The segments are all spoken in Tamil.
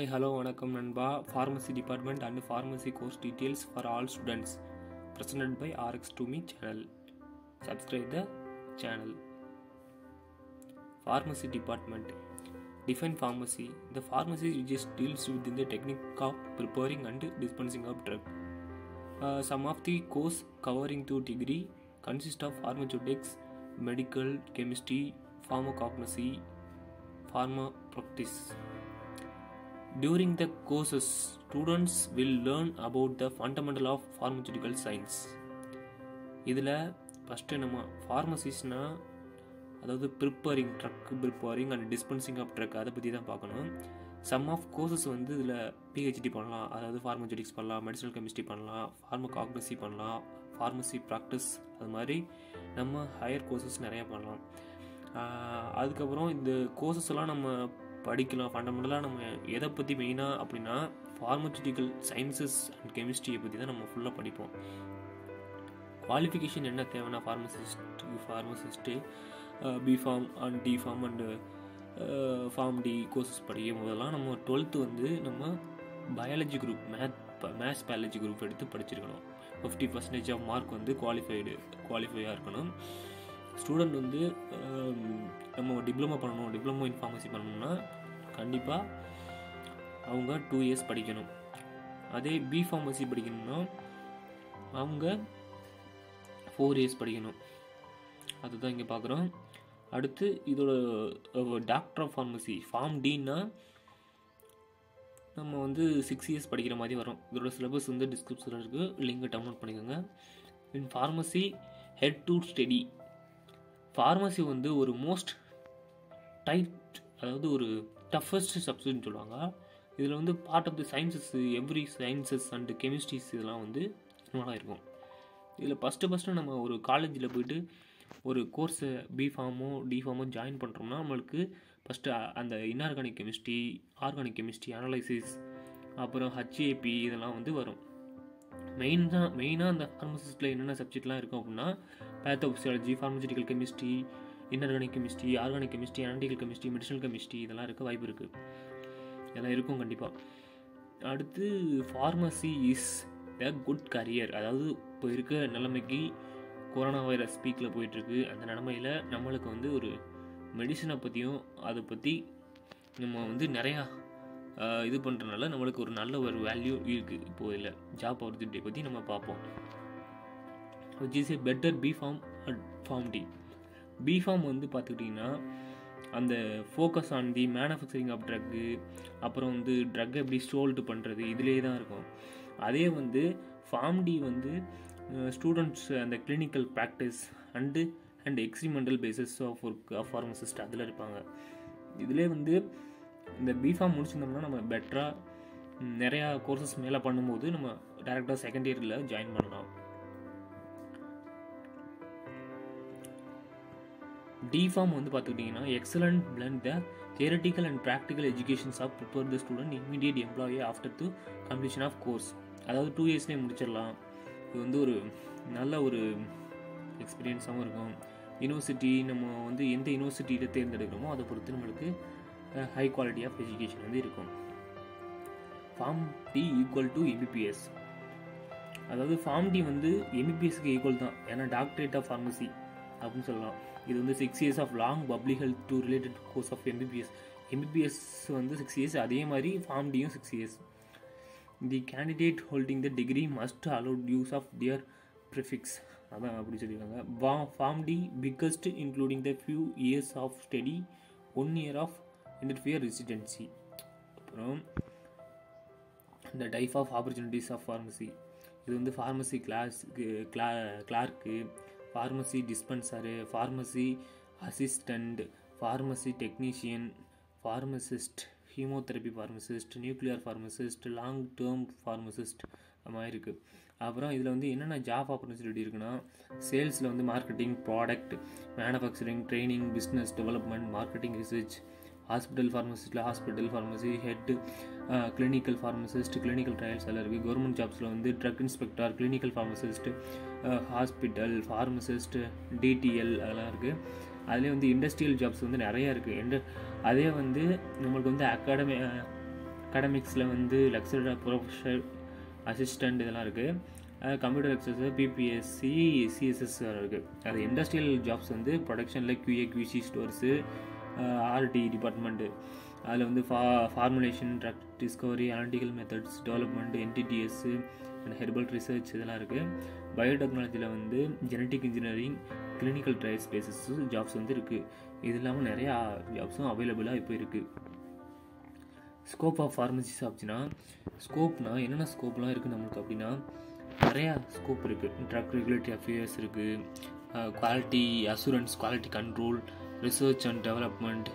Hi, hello, வணக்கம் நண்பா. Pharmacy department and pharmacy course details for all students presented by RX2Me channel. Subscribe the channel. Pharmacy department. Define pharmacy. The pharmacy just deals within the technique of preparing and dispensing of drug. Some of the course covering 2 degree consist of pharmaceutics, medical, chemistry, pharmacognosy, pharmapractice. During the courses, students will learn about the fundamental of pharmaceutical science. இதில் ஃபஸ்ட்டு நம்ம ஃபார்மசிஸ்னால் அதாவது preparing and dispensing of drug அதை பற்றி தான் பார்க்கணும். சம் ஆஃப் கோர்சஸ் வந்து இதில் பிஹெச்டி பண்ணலாம், அதாவது ஃபார்மசூட்டிக்ஸ் பண்ணலாம், மெடிசனல் கெமிஸ்ட்ரி பண்ணலாம், ஃபார்மகாக்னசி பண்ணலாம், ஃபார்மசி ப்ராக்டிஸ், அது மாதிரி நம்ம ஹையர் கோர்சஸ் நிறையா பண்ணலாம். அதுக்கப்புறம் இந்த கோர்சஸ் எல்லாம் நம்ம படிக்கலாம். ஃபண்டமெண்டலாக நம்ம எதை பற்றி மெயினாக அப்படின்னா ஃபார்மசூட்டிக்கல் சயின்சஸ் அண்ட் கெமிஸ்ட்ரியை பற்றி தான் நம்ம ஃபுல்லாக படிப்போம். குவாலிஃபிகேஷன் என்ன தேவைன்னா pharmacist B Pharm and D Pharm and pharm D courses படிக்கும் போதெல்லாம் நம்ம 12th வந்து நம்ம biology group maths biology group எடுத்து படிச்சிருக்கணும். 50% ஆஃப் மார்க் வந்து குவாலிஃபையாக இருக்கணும். ஸ்டூடெண்ட் வந்து நம்ம டிப்ளமோ இன் ஃபார்மசி பண்ணணும்னா கண்டிப்பாக அவங்க 2 years படிக்கணும். அதே பி ஃபார்மசி படிக்கணும்னா அவங்க 4 years படிக்கணும். அதுதான் இங்கே பார்க்குறோம். அடுத்து இதோட டாக்டர் ஆஃப் ஃபார்மசி ஃபார்ம் டின்னா நம்ம வந்து 6 years படிக்கிற மாதிரி வரும். இதோட சிலபஸ் வந்து டிஸ்கிரிப்ஷனில் இருக்குது, லிங்கை டவுன்லோட் பண்ணிக்கோங்க. In pharmacy head to study. Pharmacy வந்து ஒரு மோஸ்ட் டைட், அதாவது ஒரு டஃபஸ்ட் சப்ஜெக்ட்னு சொல்லுவாங்க. இதில் வந்து part of the sciences, every sciences and chemistries இதெல்லாம் வந்து நல்லா இருக்கும். இதில் ஃபஸ்ட்டு நம்ம ஒரு காலேஜில் போய்ட்டு ஒரு கோர்ஸை பிஃபார்மோ டிஃபார்மோ ஜாயின் பண்ணுறோம்னா நம்மளுக்கு ஃபஸ்ட்டு அந்த inorganic chemistry, organic chemistry, analysis, அப்புறம் ஹச்ஏபி இதெல்லாம் வந்து வரும். மெயினாக அந்த ஃபார்மசிஸ்ட்டில் என்னென்ன சப்ஜெக்ட்லாம் இருக்கும் அப்படின்னா பேத்தோபிசியாலஜி, pharmaceutical chemistry, inorganic chemistry, organic chemistry, analytical chemistry, medicinal chemistry இதெல்லாம் இருக்க வாய்ப்பு இருக்குது. இதெல்லாம் இருக்கும் கண்டிப்பாக. அடுத்து pharmacy is a good career. அதாவது இப்போ இருக்க நிலைமைக்கு கொரோனா வைரஸ் பீக்கில் போயிட்டுருக்கு. அந்த நிலைமையில் நம்மளுக்கு வந்து ஒரு மெடிசனை பற்றியும் அதை பற்றி நம்ம வந்து நிறையா இது பண்ணுறதுனால நம்மளுக்கு ஒரு நல்ல ஒரு வேல்யூ இருக்குது. இப்போது இல்லை ஜாப் ஆப்பர்ச்சுனிட்டி பற்றி நம்ம பார்ப்போம். Which is a better B Pharm and pharm D. B Pharm வந்து பார்த்துக்கிட்டிங்கன்னா அந்த focus on the manufacturing of drug, அப்புறம் வந்து ட்ரக்கை எப்படி ஸ்டோல்டு பண்ணுறது இதிலே தான் இருக்கும். அதே வந்து ஃபார்ம் டி வந்து ஸ்டூடெண்ட்ஸ் அந்த clinical practice and experimental basis of work of pharmacist அதில் இருப்பாங்க. இதிலே வந்து இந்த பிஃபார்ம் முடிச்சிருந்தோம்னா நம்ம பெட்டராக நிறையா கோர்சஸ் மேலே பண்ணும்போது நம்ம டேரெக்டாக செகண்ட் இயரில் ஜாயின் பண்ணலாம். டிஃபார்ம் வந்து பார்த்துக்கிட்டிங்கன்னா excellent blend the theoretical and practical educations of prepare the student immediate employee after to completion of course. அதாவது 2 yearsலேயே முடிச்சிடலாம். இது வந்து ஒரு நல்ல ஒரு எக்ஸ்பீரியன்ஸாகவும் இருக்கும். யூனிவர்சிட்டி நம்ம வந்து எந்த யூனிவர்சிட்டியில் தேர்ந்தெடுக்கிறோமோ அதை பொறுத்து நம்மளுக்கு ஹை குவாலிட்டி ஆஃப் எஜுகேஷன் வந்து இருக்கும். Pharm D equal to MBBS. அதாவது ஃபார்ம் டி வந்து எம்பிபிஎஸ்க்கு ஈக்குவல் தான், ஏன்னா டாக்டரேட் ஆஃப் ஃபார்மசி அப்படின்னு சொல்லலாம். இது வந்து 6 years of long public health to related course of MBBS வந்து 6 years. அதே மாதிரி ஃபார்ம் டியும் 6 years. The candidate holding the degree must allot use of their prefix. அதான் அப்படி சொல்லியிருக்காங்க. Pharm D biggest including the few years of study, 1 year of interfere residency. அப்புறம் இந்த type of opportunities of pharmacy. இது வந்து pharmacy clerk, pharmacy dispenser, pharmacy assistant, pharmacy technician, pharmacist, haemotherapy pharmacist, nuclear pharmacist, long term pharmacist அது மாதிரி இருக்குது. அப்புறம் இதில் வந்து என்னென்ன ஜாப் ஆப்பர்ச்சுனிட்டி இருக்குன்னா சேல்ஸில் வந்து marketing, product manufacturing, training, business development, marketing, research. Hospital ஃபார்மசிஸ்ட்டில் hospital pharmacy head, clinical pharmacist, clinical trials எல்லாம் இருக்குது. கவர்மெண்ட் ஜாப்ஸில் வந்து drug inspector, clinical pharmacist, hospital pharmacist, DTL அதெல்லாம் இருக்குது. அதிலே வந்து இண்டஸ்ட்ரியல் ஜாப்ஸ் வந்து நிறையா இருக்குது. அதே வந்து நம்மளுக்கு வந்து அகாடமிக்ஸில் வந்து லெக்சரர், ப்ரொஃபஸர், அசிஸ்டண்ட் இதெல்லாம் இருக்குது. கம்ப்யூட்டர் எக்ஸஸ், பிபிஎஸ்சி, சிஎஸ்எஸ் இருக்குது. அது இண்டஸ்ட்ரியல் ஜாப்ஸ் வந்து ப்ரொடக்ஷனில் QA QC stores, R D department, அதில் வந்து formulation, drug discovery, analytical methods development, NTTS and herbal research இதெல்லாம் இருக்குது. பயோடெக்னாலஜியில் வந்து genetic engineering, clinical trials basis jobs வந்து இருக்குது. இது இல்லாமல் நிறையா ஜாப்ஸும் அவைலபிளாக இப்போ இருக்குது. ஸ்கோப் ஆஃப் ஃபார்மசி ஜாப்ஸ்னா, ஸ்கோப்னா என்னென்ன ஸ்கோப்லாம் இருக்குது நம்மளுக்கு அப்படின்னா நிறையா ஸ்கோப் இருக்குது. ட்ரக் ரெகுலேட்டரி அஃபேர்ஸ் இருக்குது, quality assurance, quality control, research and development.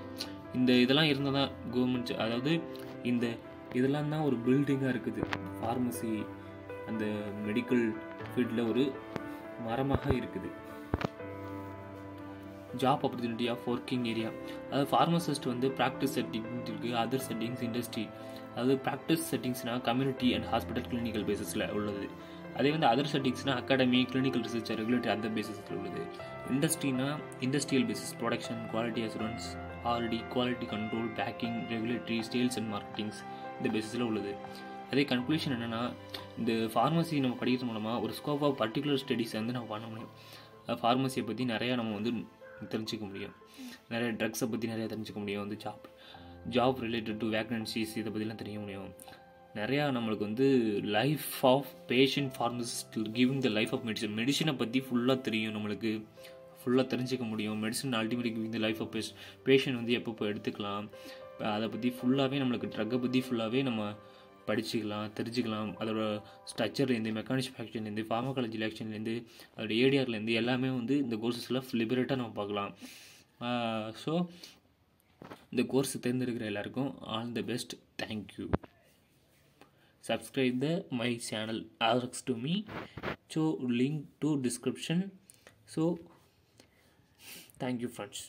இந்த இதெல்லாம் இருந்தால் தான் கவர்மெண்ட், அதாவது இந்த இதெல்லாம் தான் ஒரு பில்டிங்காக இருக்குது. ஃபார்மசி அந்த மெடிக்கல் ஃபீல்டில் ஒரு மரமாக இருக்குது. Job opportunity of working area, அதாவது ஃபார்மசிஸ்ட் வந்து ப்ராக்டிஸ் செட்டிங் இருக்குது, அதர் செட்டிங்ஸ் இண்டஸ்ட்ரி. அதாவது ப்ராக்டிஸ் செட்டிங்ஸ்னால் கம்யூனிட்டி அண்ட் ஹாஸ்பிட்டல் கிளினிக்கல் பேசிஸில் உள்ளது. அதே வந்து அதர் செட்டிங்ஸ்னால் அகாடமி, கிளினிக்கல் ரிசர்ச், ரெகுலேட்டரி அந்த பேசிஸில் உள்ளது. இண்டஸ்ட்ரினா industrial basis, production, quality assurance, RD, quality control, packing, regulatory, sales and marketings இந்த பேசிஸில் உள்ளது. அதே கன்க்ளூஷன் என்னென்னா, இந்த ஃபார்மசி நம்ம படிக்கிறது மூலமாக ஒரு ஸ்கோப் ஆஃப் பர்டிகுலர் ஸ்டடீஸை வந்து நம்ம பண்ண முடியும். ஃபார்மசியை பற்றி நிறையா நம்ம வந்து தெரிஞ்சுக்க முடியும், நிறைய ட்ரக்ஸை பற்றி நிறையா தெரிஞ்சுக்க முடியும். வந்து ஜாப் ரிலேட்டட் டு வேக்கன்சிஸ் இதை பற்றிலாம் தெரிய முடியும். நிறையா நம்மளுக்கு வந்து life of patient pharmacist, giving the life of மெடிசனை பற்றி ஃபுல்லாக தெரியும், நம்மளுக்கு ஃபுல்லாக தெரிஞ்சுக்க முடியும். Medicine ultimately giving the life of patient வந்து எப்பப்போ எடுத்துக்கலாம், அதை பற்றி ஃபுல்லாகவே நம்மளுக்கு ட்ரக்கை பற்றி ஃபுல்லாகவே நம்ம படிச்சுக்கலாம், தெரிஞ்சுக்கலாம். அதோட ஸ்ட்ரக்சர்லேருந்து, மெக்கானிக்ஸ் ஃபேக்டர்லேருந்து, ஃபார்மகாலஜி ரியாக்ஷன்லேருந்து, அதோட ஏடிஆர்லேருந்து எல்லாமே வந்து இந்த கோர்ஸஸில் லிபரேட்டாக நம்ம பார்க்கலாம். ஸோ இந்த கோர்ஸ் தேர்ந்தெடுக்கிற எல்லாருக்கும் all the best. Thank you. Subscribe my channel RX to me. So link to description. So thank you friends.